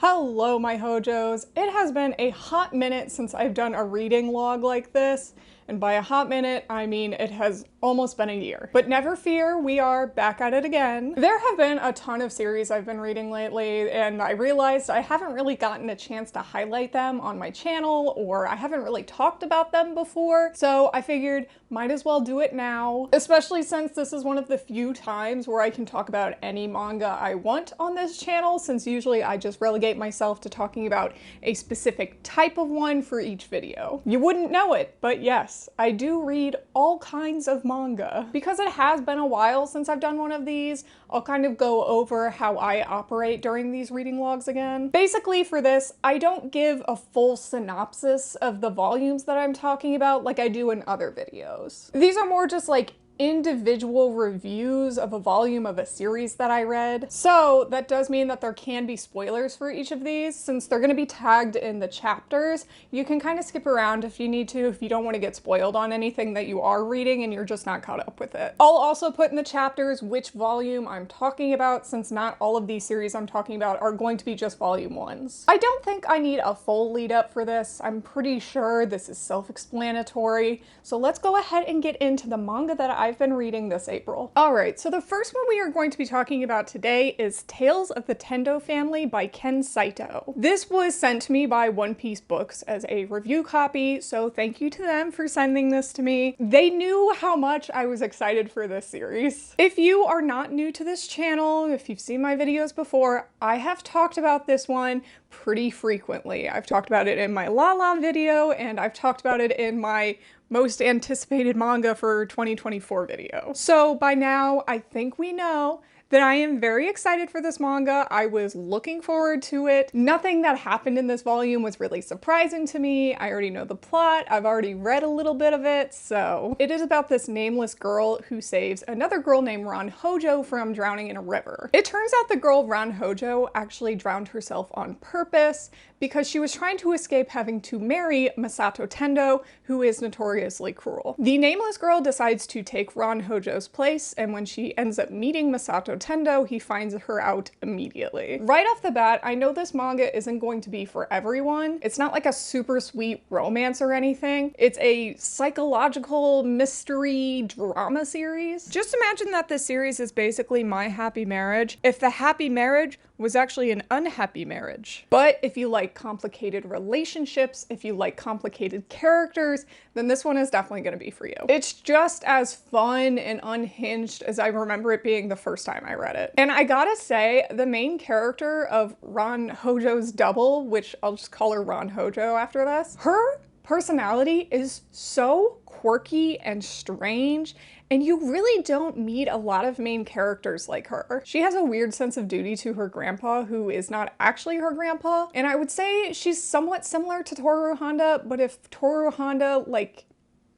Hello, my hojos. It has been a hot minute since I've done a reading log like this. And by a hot minute, I mean it has almost been a year. But never fear, we are back at it again. There have been a ton of series I've been reading lately, and I realized I haven't really gotten a chance to highlight them on my channel, or I haven't really talked about them before. So I figured might as well do it now, especially since this is one of the few times where I can talk about any manga I want on this channel, since usually I just relegate myself to talking about a specific type of one for each video. You wouldn't know it, but yes, I do read all kinds of manga. Because it has been a while since I've done one of these, I'll kind of go over how I operate during these reading logs again. Basically for this, I don't give a full synopsis of the volumes that I'm talking about like I do in other videos. These are more just like individual reviews of a volume of a series that I read. So that does mean that there can be spoilers for each of these. Since they're going to be tagged in the chapters, you can kind of skip around if you need to, if you don't want to get spoiled on anything that you are reading and you're just not caught up with it. I'll also put in the chapters which volume I'm talking about, since not all of these series I'm talking about are going to be just volume ones. I don't think I need a full lead up for this. I'm pretty sure this is self-explanatory. So let's go ahead and get into the manga that I've been reading this April. Alright, so the first one we are going to be talking about today is Tales of the Tendo Family by Ken Saito. This was sent to me by One Piece Books as a review copy, so thank you to them for sending this to me. They knew how much I was excited for this series. If you are not new to this channel, if you've seen my videos before, I have talked about this one pretty frequently. I've talked about it in my La La video, and I've talked about it in my most anticipated manga for 2024 video. So by now, I think we know that I am very excited for this manga. I was looking forward to it. Nothing that happened in this volume was really surprising to me. I already know the plot. I've already read a little bit of it. So it is about this nameless girl who saves another girl named Ran Hojo from drowning in a river. It turns out the girl Ran Hojo actually drowned herself on purpose because she was trying to escape having to marry Masato Tendo, who is notoriously cruel. The nameless girl decides to take Ran Hojo's place, and when she ends up meeting Masato Tendo, he finds her out immediately. Right off the bat, I know this manga isn't going to be for everyone. It's not like a super sweet romance or anything. It's a psychological mystery drama series. Just imagine that this series is basically My Happy Marriage if the happy marriage was actually an unhappy marriage. But if you like complicated relationships, if you like complicated characters, then this one is definitely going to be for you. It's just as fun and unhinged as I remember it being the first time I read it. And I gotta say, the main character of Ran Hojo's double, which I'll just call her Ran Hojo after this, her personality is so quirky and strange, and you really don't meet a lot of main characters like her. She has a weird sense of duty to her grandpa, who is not actually her grandpa, and I would say she's somewhat similar to Toru Honda, but if Toru Honda, like,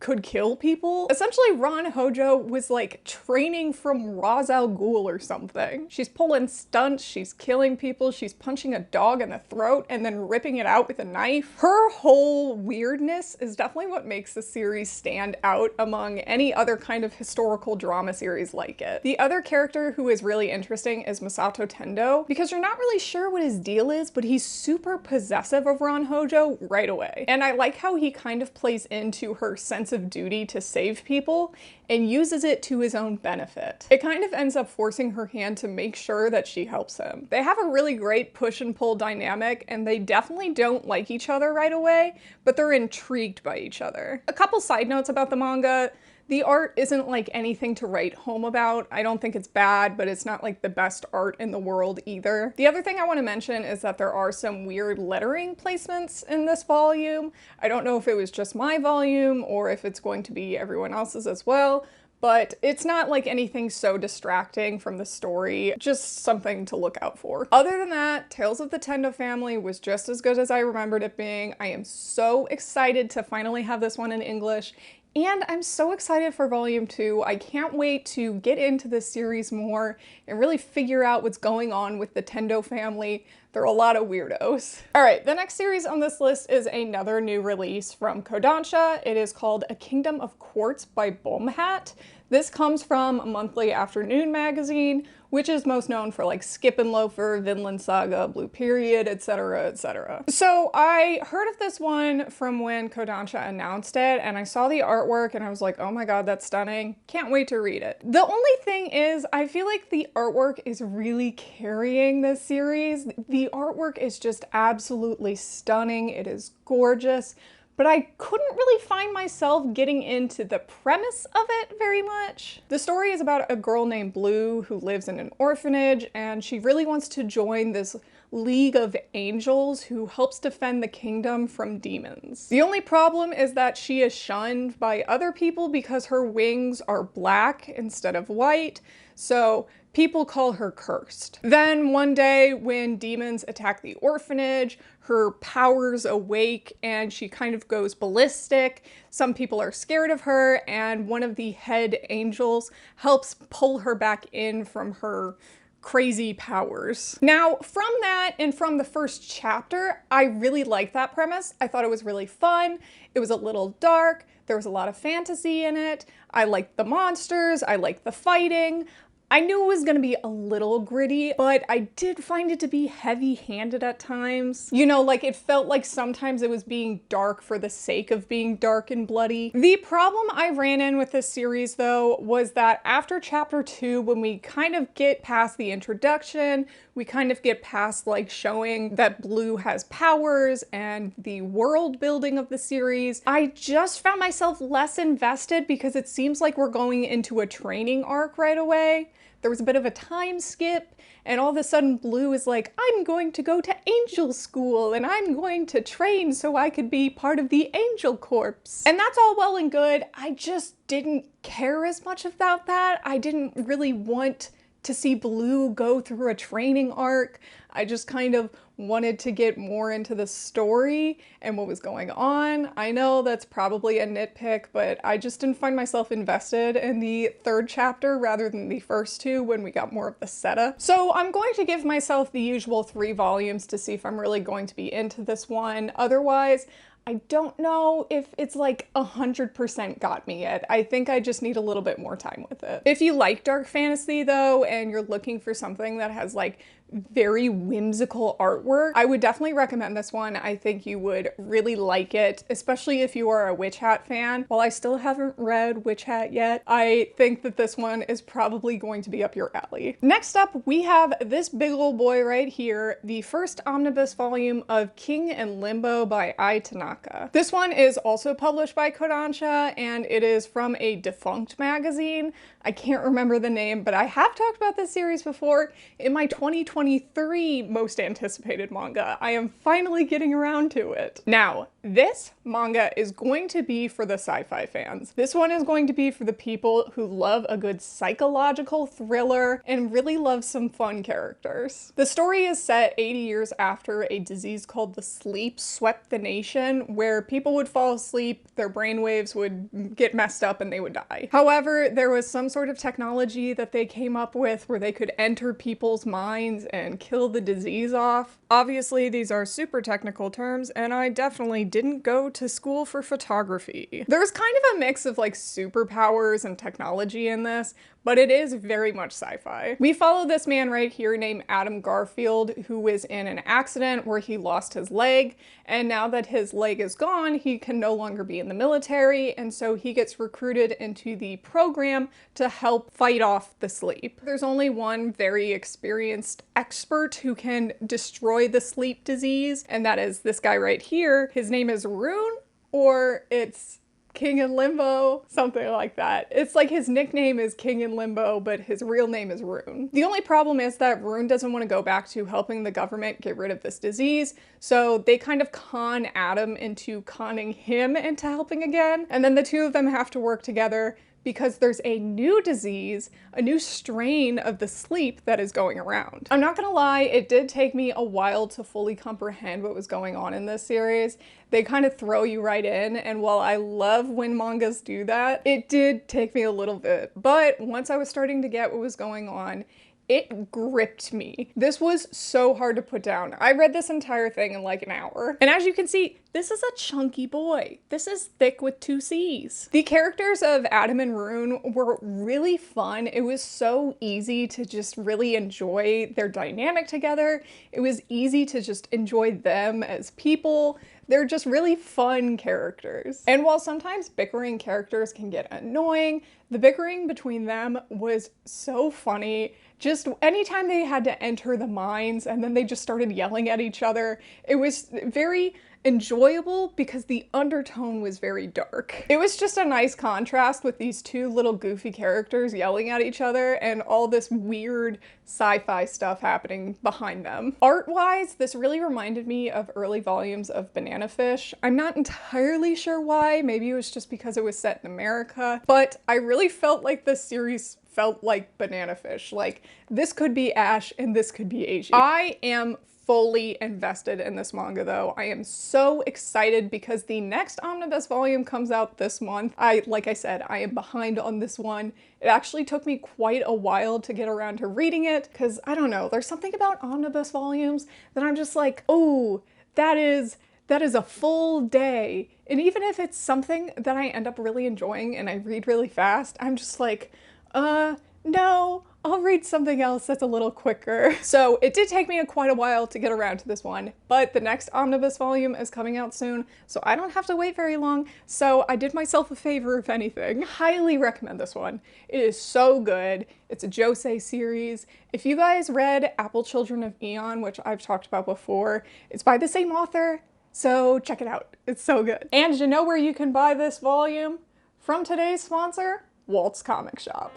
could kill people. Essentially, Ran Hojo was like training from Ra's al Ghul or something. She's pulling stunts, she's killing people, she's punching a dog in the throat and then ripping it out with a knife. Her whole weirdness is definitely what makes the series stand out among any other kind of historical drama series like it. The other character who is really interesting is Masato Tendo, because you're not really sure what his deal is, but he's super possessive of Ran Hojo right away. And I like how he kind of plays into her sense of duty to save people and uses it to his own benefit. It kind of ends up forcing her hand to make sure that she helps him. They have a really great push and pull dynamic, and they definitely don't like each other right away, but they're intrigued by each other. A couple side notes about the manga. The art isn't like anything to write home about. I don't think it's bad, but it's not like the best art in the world either. The other thing I want to mention is that there are some weird lettering placements in this volume. I don't know if it was just my volume or if it's going to be everyone else's as well, but it's not like anything so distracting from the story, just something to look out for. Other than that, Tales of the Tendo Family was just as good as I remembered it being. I am so excited to finally have this one in English. And I'm so excited for volume 2. I can't wait to get into this series more and really figure out what's going on with the Tendo family. They're a lot of weirdos. All right, the next series on this list is another new release from Kodansha. It is called A Kingdom of Quartz by Bomhat. This comes from Monthly Afternoon magazine, which is most known for like Skip and Loafer, Vinland Saga, Blue Period, etc., etc. So I heard of this one from when Kodansha announced it, and I saw the artwork and I was like, oh my god, that's stunning. Can't wait to read it. The only thing is, I feel like the artwork is really carrying this series. The artwork is just absolutely stunning. It is gorgeous. But I couldn't really find myself getting into the premise of it very much. The story is about a girl named Blue who lives in an orphanage, and she really wants to join this League of Angels who helps defend the kingdom from demons. The only problem is that she is shunned by other people because her wings are black instead of white, so people call her cursed. Then one day when demons attack the orphanage, her powers awake and she kind of goes ballistic. Some people are scared of her, and one of the head angels helps pull her back in from her crazy powers. Now, from that and from the first chapter, I really liked that premise. I thought it was really fun. It was a little dark. There was a lot of fantasy in it. I liked the monsters. I liked the fighting. I knew it was going to be a little gritty, but I did find it to be heavy-handed at times. You know, like it felt like sometimes it was being dark for the sake of being dark and bloody. The problem I ran in with this series, though, was that after chapter 2, when we kind of get past the introduction, we kind of get past like showing that Blue has powers and the world building of the series, I just found myself less invested because it seems like we're going into a training arc right away. There was a bit of a time skip, and all of a sudden Blue is like, I'm going to go to angel school and I'm going to train so I could be part of the angel corps. And that's all well and good. I just didn't care as much about that. I didn't really want to see Blue go through a training arc. I just kind of wanted to get more into the story and what was going on. I know that's probably a nitpick, but I just didn't find myself invested in the third chapter rather than the first two when we got more of the setup. So I'm going to give myself the usual 3 volumes to see if I'm really going to be into this one. Otherwise, I don't know if it's like 100% got me yet. I think I just need a little bit more time with it. If you like dark fantasy though, and you're looking for something that has like very whimsical artwork, I would definitely recommend this one. I think you would really like it, especially if you are a Witch Hat fan. While I still haven't read Witch Hat yet, I think that this one is probably going to be up your alley. Next up, we have this big old boy right here, the first omnibus volume of King and Limbo by Ai Tanaka. This one is also published by Kodansha, and it is from a defunct magazine. I can't remember the name, but I have talked about this series before in my 2023 most anticipated manga. I am finally getting around to it. Now, this manga is going to be for the sci-fi fans. This one is going to be for the people who love a good psychological thriller and really love some fun characters. The story is set 80 years after a disease called the sleep swept the nation, where people would fall asleep, their brainwaves would get messed up, and they would die. However, there was some sort of technology that they came up with where they could enter people's minds and kill the disease off. Obviously, these are super technical terms, and I definitely didn't go to school for photography. There's kind of a mix of like superpowers and technology in this, but it is very much sci-fi. We follow this man right here named Adam Garfield, who was in an accident where he lost his leg, and now that his leg is gone, he can no longer be in the military, and so he gets recruited into the program to help fight off the sleep. There's only one very experienced expert who can destroy the sleep disease, and that is this guy right here. His name is Rune, or it's King in Limbo, something like that. It's like his nickname is King in Limbo, but his real name is Rune. The only problem is that Rune doesn't want to go back to helping the government get rid of this disease, so they kind of con Adam into conning him into helping again, and then the two of them have to work together because there's a new disease, a new strain of the sleep that is going around. I'm not gonna lie, it did take me a while to fully comprehend what was going on in this series. They kind of throw you right in, and while I love when mangas do that, it did take me a little bit. But once I was starting to get what was going on, it gripped me. This was so hard to put down. I read this entire thing in like an hour. And as you can see, This is a chunky boy. This is thick with 2 C's. The characters of Adam and Rune were really fun. It was so easy to just really enjoy their dynamic together. It was easy to just enjoy them as people. They're just really fun characters. And while sometimes bickering characters can get annoying, the bickering between them was so funny. Just anytime they had to enter the mines and then they just started yelling at each other, it was very enjoyable because the undertone was very dark. It was just a nice contrast with these 2 little goofy characters yelling at each other and all this weird sci-fi stuff happening behind them. Art-wise, this really reminded me of early volumes of Banana Fish. I'm not entirely sure why, maybe it was just because it was set in America, but I really felt like this series felt like Banana Fish. Like, this could be Ash and this could be Asia. I am fully invested in this manga though. I am so excited because the next omnibus volume comes out this month. Like I said, I am behind on this one. It actually took me quite a while to get around to reading it because I don't know, there's something about omnibus volumes that I'm just like, oh, that is a full day. And even if it's something that I end up really enjoying and I read really fast, I'm just like, no, I'll read something else that's a little quicker. So it did take me quite a while to get around to this one, but the next omnibus volume is coming out soon, so I don't have to wait very long. So I did myself a favor, if anything. Highly recommend this one. It is so good. It's a josei series. If you guys read Apple Children of Eon, which I've talked about before, it's by the same author, so check it out. It's so good. And you know where you can buy this volume? From today's sponsor, Walt's Comic Shop.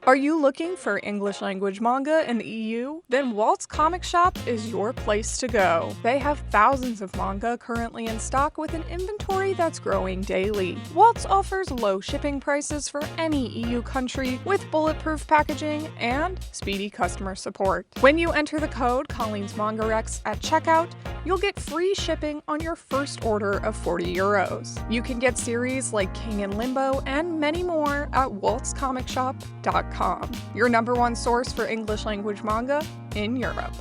Are you looking for English language manga in the EU? Then Walt's Comic Shop is your place to go. They have thousands of manga currently in stock with an inventory that's growing daily. Walt's offers low shipping prices for any EU country with bulletproof packaging and speedy customer support. When you enter the code Colleen's Manga Rex at checkout, you'll get free shipping on your first order of 40 euros. You can get series like King and Limbo and many more at waltzcomicshop.com. Your #1 source for English language manga in Europe.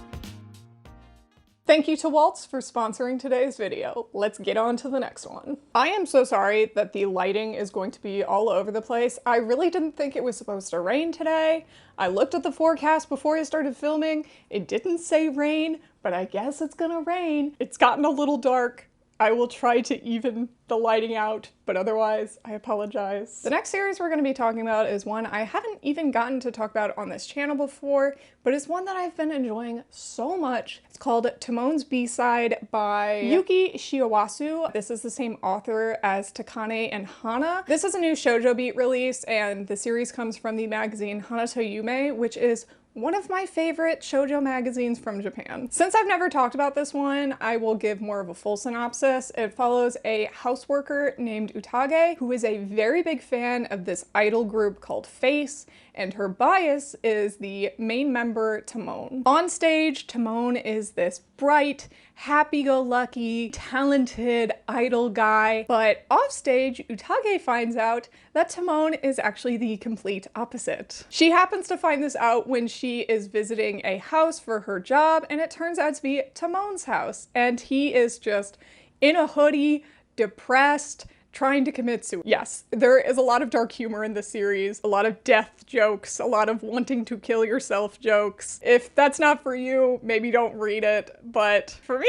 Thank you to Waltz for sponsoring today's video. Let's get on to the next one. I am so sorry that the lighting is going to be all over the place. I really didn't think it was supposed to rain today. I looked at the forecast before I started filming. It didn't say rain, but I guess it's gonna rain. It's gotten a little dark. I will try to even the lighting out, but otherwise, I apologize. The next series we're going to be talking about is one I haven't even gotten to talk about on this channel before, but it's one that I've been enjoying so much. It's called Tamon's B-Side by Yuki Shiawasu. This is the same author as Takane and Hana. This is a new shoujo beat release, and the series comes from the magazine Hanato Yume, which is one of my favorite shoujo magazines from Japan. Since I've never talked about this one, I will give more of a full synopsis. It follows a houseworker named Utage, who is a very big fan of this idol group called Face, and her bias is the main member, Tamon. On stage, Tamon is this bright, happy-go-lucky, talented idol guy, but offstage, Utage finds out that Tamon is actually the complete opposite. She happens to find this out when she is visiting a house for her job, and it turns out to be Tamon's house, and he is just in a hoodie, depressed, trying to commit suicide. Yes, there is a lot of dark humor in this series, a lot of death jokes, a lot of wanting to kill yourself jokes. If that's not for you, maybe don't read it, but for me,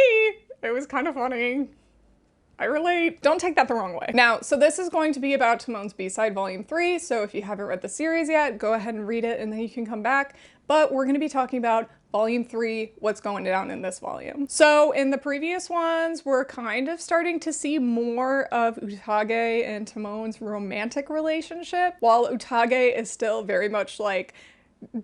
it was kind of funny. I relate. Don't take that the wrong way. Now, so this is going to be about Tamon's B-Side Volume 3, so if you haven't read the series yet, go ahead and read it and then you can come back, but we're going to be talking about Volume 3, what's going down in this volume. So in the previous ones, we're kind of starting to see more of Utage and Tamon's romantic relationship. While Utage is still very much like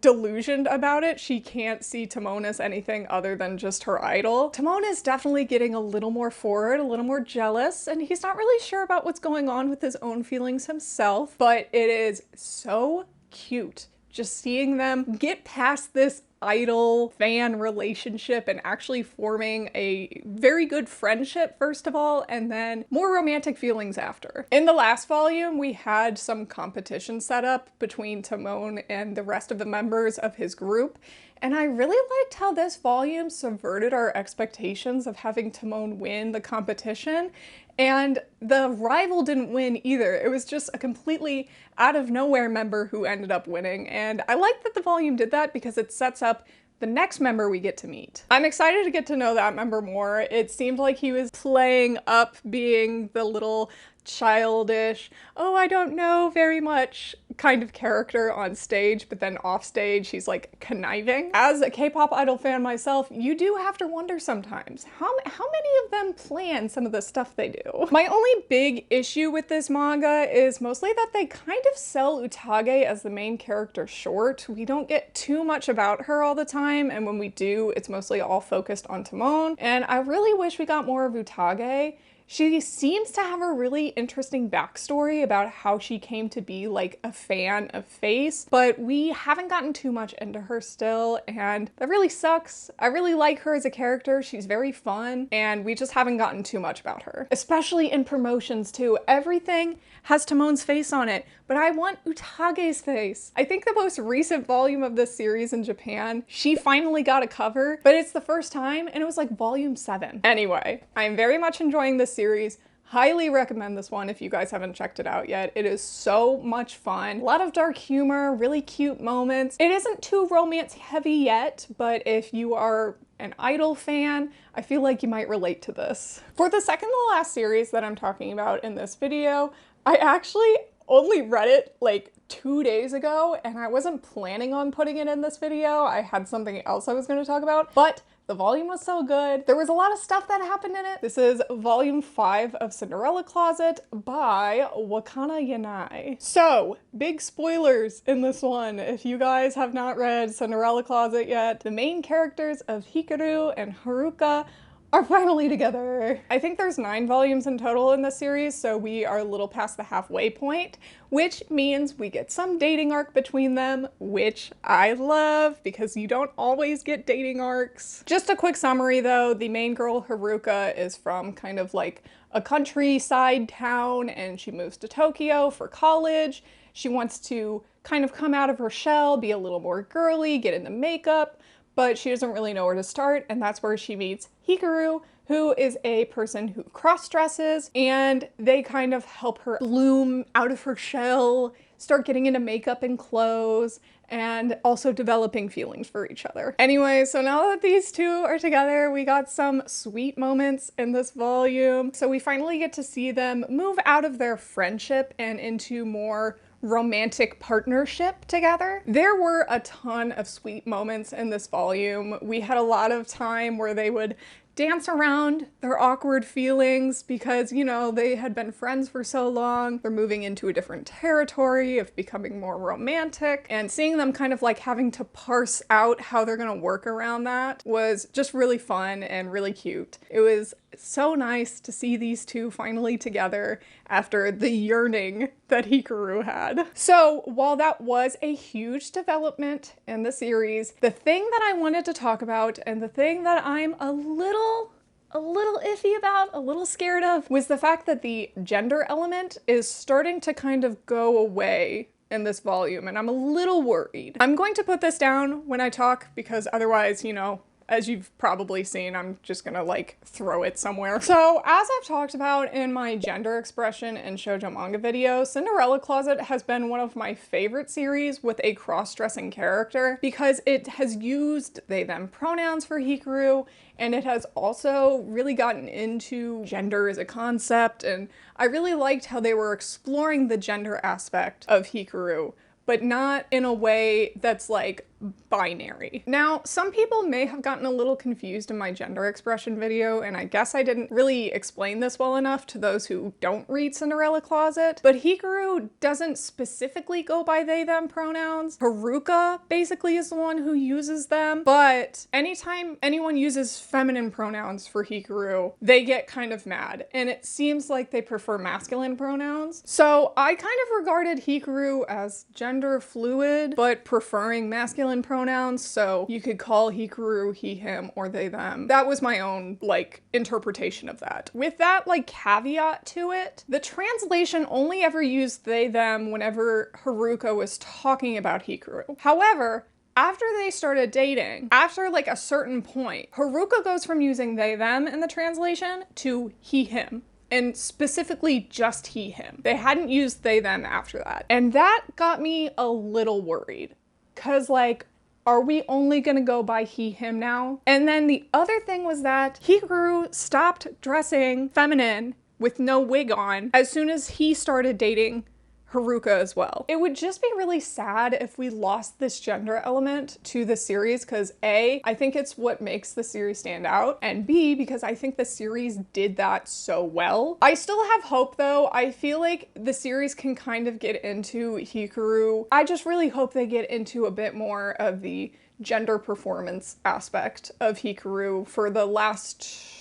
delusioned about it, she can't see Tamon as anything other than just her idol. Tamon is definitely getting a little more forward, a little more jealous, and he's not really sure about what's going on with his own feelings himself, but it is so cute just seeing them get past this idol fan relationship and actually forming a very good friendship first of all, and then more romantic feelings after. In the last volume, we had some competition set up between Tamon and the rest of the members of his group, And I really liked how this volume subverted our expectations of having Tamon win the competition. And the rival didn't win either. It was just a completely out of nowhere member who ended up winning. And I like that the volume did that because it sets up the next member we get to meet. I'm excited to get to know that member more. It seemed like he was playing up being the little childish, oh, I don't know very much kind of character on stage, but then off stage he's like conniving. As a K-pop idol fan myself, you do have to wonder sometimes, how many of them plan some of the stuff they do? My only big issue with this manga is mostly that they kind of sell Utage as the main character short. We don't get too much about her all the time, and when we do, it's mostly all focused on Tamon, and I really wish we got more of Utage. She seems to have a really interesting backstory about how she came to be like a fan of Face, but we haven't gotten too much into her still, and that really sucks. I really like her as a character. She's very fun, and we just haven't gotten too much about her. Especially in promotions too. Everything has Tamon's face on it, but I want Utage's face. I think the most recent volume of this series in Japan, she finally got a cover, but it's the first time, and it was like volume 7. Anyway, I'm very much enjoying this series. Highly recommend this one if you guys haven't checked it out yet. It is so much fun. A lot of dark humor, really cute moments. It isn't too romance heavy yet, but if you are an idol fan, I feel like you might relate to this. For the second to last series that I'm talking about in this video, I actually only read it like 2 days ago, and I wasn't planning on putting it in this video. I had something else I was going to talk about, but the volume was so good. There was a lot of stuff that happened in it. This is volume 5 of Cinderella Closet by Wakana Yanai. So, big spoilers in this one. If you guys have not read Cinderella Closet yet, the main characters of Hikaru and Haruka are finally together. I think there's 9 volumes in total in this series, so we are a little past the halfway point, which means we get some dating arc between them, which I love because you don't always get dating arcs. Just a quick summary though, the main girl Haruka is from kind of like a countryside town, and she moves to Tokyo for college. She wants to kind of come out of her shell, be a little more girly, get into makeup, but she doesn't really know where to start, and that's where she meets Hikaru, who is a person who cross-dresses, and they kind of help her bloom out of her shell, start getting into makeup and clothes, and also developing feelings for each other. Anyway, so now that these two are together, we got some sweet moments in this volume. So we finally get to see them move out of their friendship and into more romantic partnership together. There were a ton of sweet moments in this volume. We had a lot of time where they would dance around their awkward feelings because, you know, they had been friends for so long. They're moving into a different territory of becoming more romantic, and seeing them kind of like having to parse out how they're gonna work around that was just really fun and really cute. It was so nice to see these two finally together after the yearning that Hikaru had. So while that was a huge development in the series, the thing that I wanted to talk about and the thing that I'm a little iffy about, a little scared of, was the fact that the gender element is starting to kind of go away in this volume, and I'm a little worried. I'm going to put this down when I talk because otherwise, you know, as you've probably seen, I'm just gonna like throw it somewhere. So as I've talked about in my gender expression and shoujo manga video, Cinderella Closet has been one of my favorite series with a cross-dressing character because it has used they them pronouns for Hikaru, and it has also really gotten into gender as a concept, and I really liked how they were exploring the gender aspect of Hikaru, but not in a way that's like binary. Now, some people may have gotten a little confused in my gender expression video, and I guess I didn't really explain this well enough to those who don't read Cinderella Closet, but Hikaru doesn't specifically go by they them pronouns. Haruka basically is the one who uses them, but anytime anyone uses feminine pronouns for Hikaru, they get kind of mad, and it seems like they prefer masculine pronouns. So I kind of regarded Hikaru as gender fluid, but preferring masculine pronouns, so you could call Hikaru he, him, or they, them. That was my own, like, interpretation of that. With that, like, caveat to it, the translation only ever used they, them whenever Haruka was talking about Hikaru. However, after they started dating, after like a certain point, Haruka goes from using they, them in the translation to he, him. And specifically just he, him. They hadn't used they, them after that. And that got me a little worried. Cause like, are we only gonna go by he, him now? And then the other thing was that Hikaru stopped dressing feminine with no wig on as soon as he started dating Haruka as well. It would just be really sad if we lost this gender element to the series because A, I think it's what makes the series stand out, and B, because I think the series did that so well. I still have hope though. I feel like the series can kind of get into Hikaru. I just really hope they get into a bit more of the gender performance aspect of Hikaru for the last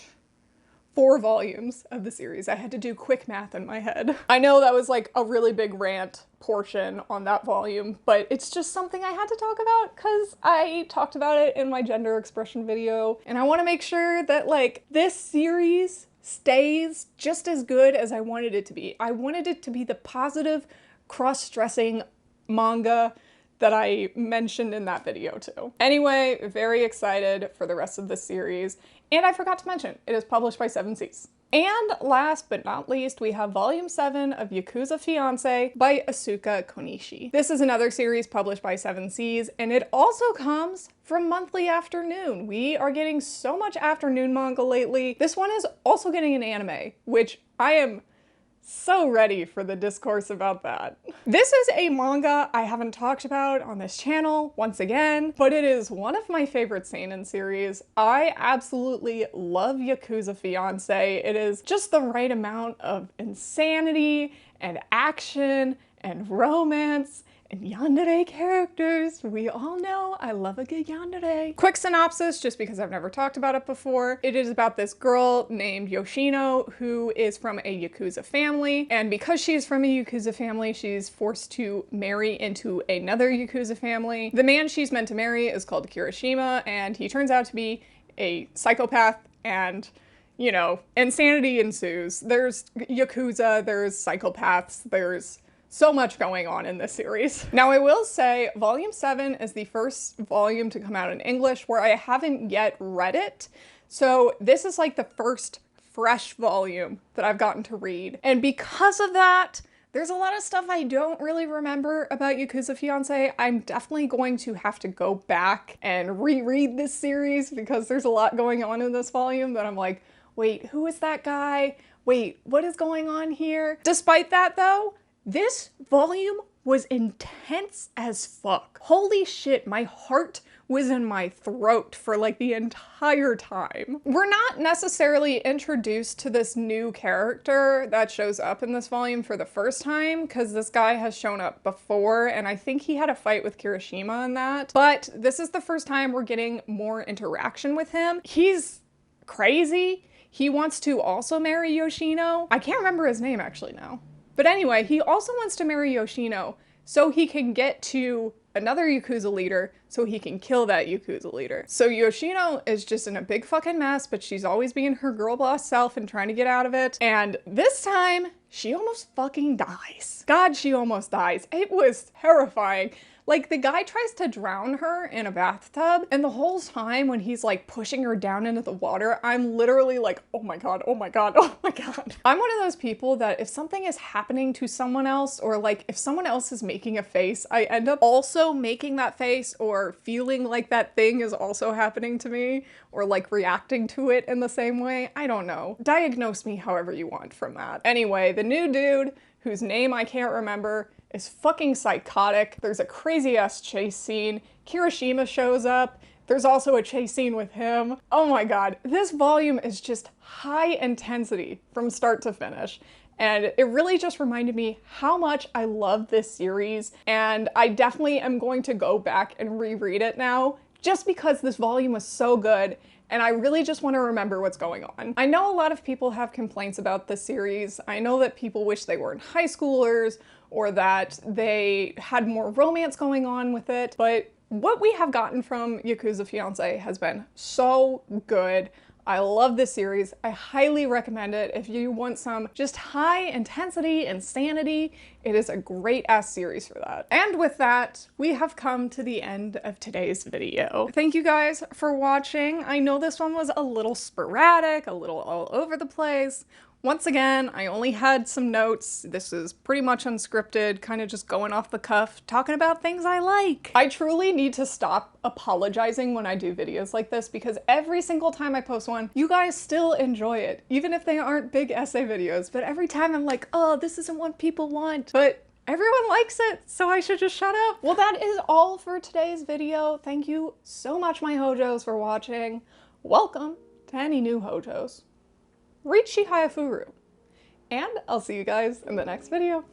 4 volumes of the series. I had to do quick math in my head. I know that was like a really big rant portion on that volume, but it's just something I had to talk about because I talked about it in my gender expression video, and I want to make sure that like this series stays just as good as I wanted it to be. I wanted it to be the positive cross-dressing manga that I mentioned in that video too. Anyway, very excited for the rest of the series. And I forgot to mention, it is published by 7 Seas. And last but not least, we have Volume 7 of Yakuza Fiance by Asuka Konishi. This is another series published by 7 Seas, and it also comes from Monthly Afternoon. We are getting so much afternoon manga lately. This one is also getting an anime, which I am so ready for the discourse about that. This is a manga I haven't talked about on this channel, once again, but it is one of my favorite seinen series. I absolutely love Yakuza Fiance. It is just the right amount of insanity and action and romance and yandere characters. We all know I love a good yandere. Quick synopsis, just because I've never talked about it before. It is about this girl named Yoshino who is from a Yakuza family, and because she's from a Yakuza family, she's forced to marry into another Yakuza family. The man she's meant to marry is called Kirishima, and he turns out to be a psychopath, and you know, insanity ensues. There's Yakuza, there's psychopaths, there's so much going on in this series. Now I will say Volume 7 is the first volume to come out in English where I haven't yet read it. So this is like the first fresh volume that I've gotten to read. And because of that, there's a lot of stuff I don't really remember about Yakuza Fiance. I'm definitely going to have to go back and reread this series because there's a lot going on in this volume that I'm like, wait, who is that guy? Wait, what is going on here? Despite that though, this volume was intense as fuck. Holy shit, my heart was in my throat for like the entire time. We're not necessarily introduced to this new character that shows up in this volume for the first time, because this guy has shown up before, and I think he had a fight with Kirishima in that. But this is the first time we're getting more interaction with him. He's crazy. He wants to also marry Yoshino. I can't remember his name actually now. But anyway, he also wants to marry Yoshino so he can get to another Yakuza leader so he can kill that Yakuza leader. So Yoshino is just in a big fucking mess, but she's always being her girl boss self and trying to get out of it. And this time, she almost fucking dies. God, she almost dies. It was terrifying. Like, the guy tries to drown her in a bathtub, and the whole time when he's like pushing her down into the water, I'm literally like, oh my god, oh my god, oh my god. I'm one of those people that if something is happening to someone else, or like if someone else is making a face, I end up also making that face or feeling like that thing is also happening to me, or like reacting to it in the same way. I don't know. Diagnose me however you want from that. Anyway, the new dude, whose name I can't remember, is fucking psychotic. There's a crazy ass chase scene. Kirishima shows up. There's also a chase scene with him. Oh my god, this volume is just high intensity from start to finish. And it really just reminded me how much I love this series. And I definitely am going to go back and reread it now, just because this volume was so good. And I really just want to remember what's going on. I know a lot of people have complaints about this series. I know that people wish they weren't high schoolers or that they had more romance going on with it, but what we have gotten from Yakuza Fiance has been so good. I love this series. I highly recommend it if you want some just high intensity insanity. It is a great ass series for that. And with that, we have come to the end of today's video. Thank you guys for watching. I know this one was a little sporadic, a little all over the place. Once again, I only had some notes. This is pretty much unscripted, kind of just going off the cuff, talking about things I like. I truly need to stop apologizing when I do videos like this because every single time I post one, you guys still enjoy it, even if they aren't big essay videos. But every time I'm like, oh, this isn't what people want. But everyone likes it, so I should just shut up. Well, that is all for today's video. Thank you so much, my hojos, for watching. Welcome to any new hojos. Reach Shihaya Furu. And I'll see you guys in the next video.